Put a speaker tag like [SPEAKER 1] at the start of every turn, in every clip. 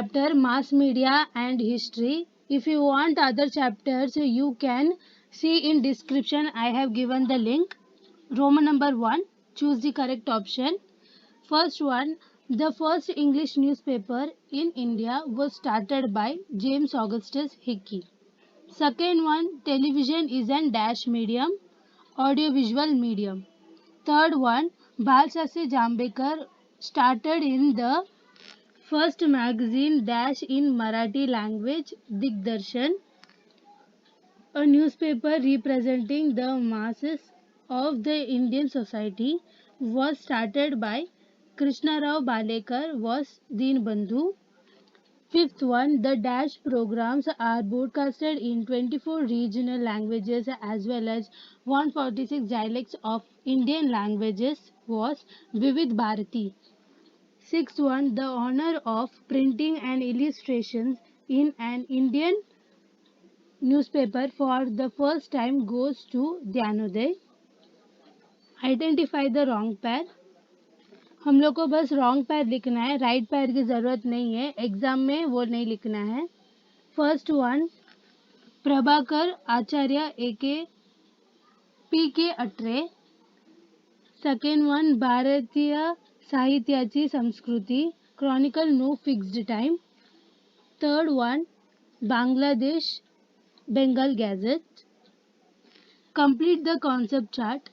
[SPEAKER 1] chapter Mass Media and History. If you want other chapters, you can see in description. I have given the link. Roman number 1. Choose the correct option. First one, the first English newspaper in India was started by James Augustus Hickey. Second one, television is an dash medium, audiovisual medium. Third one, Balsase Jambekar started in the first magazine dash in Marathi language, Digdarshan, a newspaper representing the masses of the Indian society, was started by Krishnarao Balekar was Deenbandhu. Fifth one, the dash programs are broadcasted in 24 regional languages as well as 146 dialects of Indian languages was Vivid Bharati. Sixth one, the honor of printing and illustrations in an Indian newspaper for the first time goes to Dhyanoday. Identify the wrong pair. हम लोग को बस wrong पैर लिखना है, right पैर की ज़रूरत नहीं है, एग्जाम में वो नहीं लिखना है. First one, Prabhakar Acharya AK P K Atre. Second one, भारतीय साहित्याची संस्कृती, chronicle no fixed time. Third one, Bangladesh Bengal gazette. Complete the concept chart.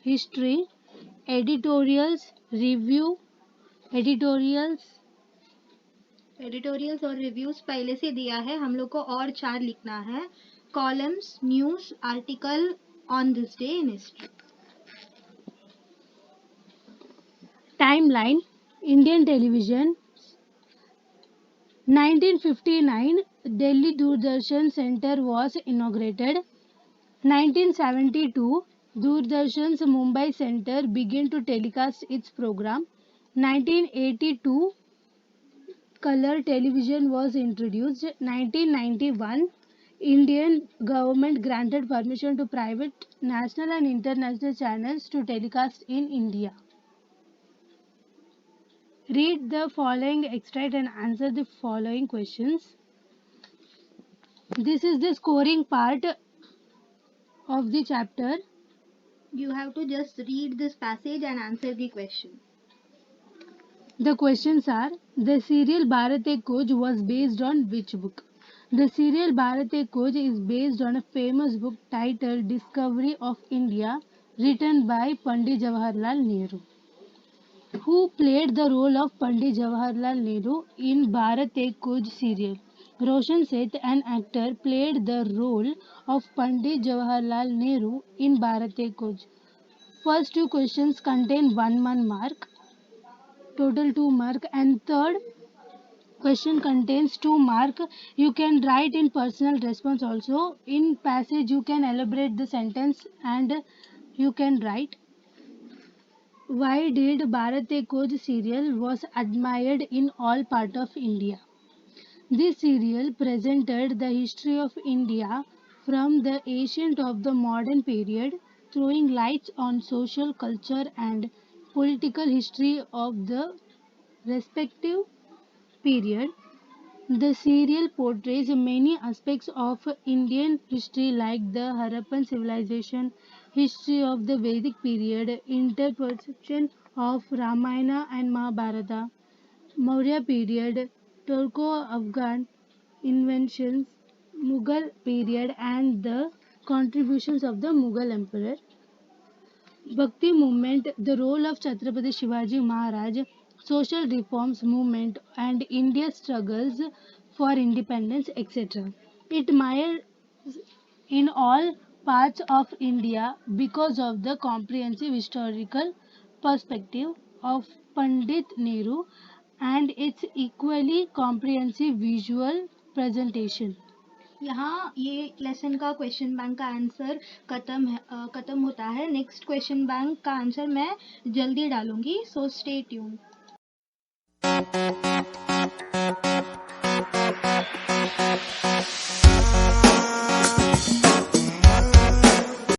[SPEAKER 1] History, editorials, review,
[SPEAKER 2] editorials और रिव्यूज पहले से दिया है, हम लोग को और 4 लिखना है. Columns, news, article on this day in history.
[SPEAKER 1] Timeline. Indian television. 1959 Delhi Doordarshan Center was inaugurated. 1972 Doordarshan's Mumbai Center began to telecast its program. 1982 color television was introduced. 1991 Indian government granted permission to private national and international channels to telecast in India. Read the following extract and answer the following questions. This is the scoring part of the chapter.
[SPEAKER 2] You have to just read this passage and answer the question.
[SPEAKER 1] The questions are: the serial Bharat Ek Khoj was based on which book? The serial Bharat Ek Khoj is based on a famous book titled Discovery of India, written by Pandit Jawaharlal Nehru. Who played the role of Pandit Jawaharlal Nehru in Bharat Ek Khoj serial? Roshan Seth, an actor, played the role of Pandit Jawaharlal Nehru in Bharat Ek Khoj. First two questions contain 1 mark, total 2 mark, and third question contains 2 mark. You can write in personal response also. In passage you can elaborate the sentence and you can write. Why did Bharat Ek Khoj serial was admired in all part of India? This serial presented the history of India from the ancient of the modern period, throwing lights on social, culture and political history of the respective period. The serial portrays many aspects of Indian history like the Harappan civilization, history of the Vedic period, interpretation of Ramayana and Mahabharata, Maurya period, Turco-Afghan inventions, Mughal period and the contributions of the Mughal emperor. Bhakti movement, the role of Chhatrapati Shivaji Maharaj, social reforms movement and India's struggles for independence, etc. It admired in all parts of India because of the comprehensive historical perspective of Pandit Nehru and its equally comprehensive visual presentation.
[SPEAKER 2] यहाँ ये lesson का question bank का answer खत्म होता है. Next question bank का answer मैं जल्दी डालूंगी, सो स्टे ट्यून.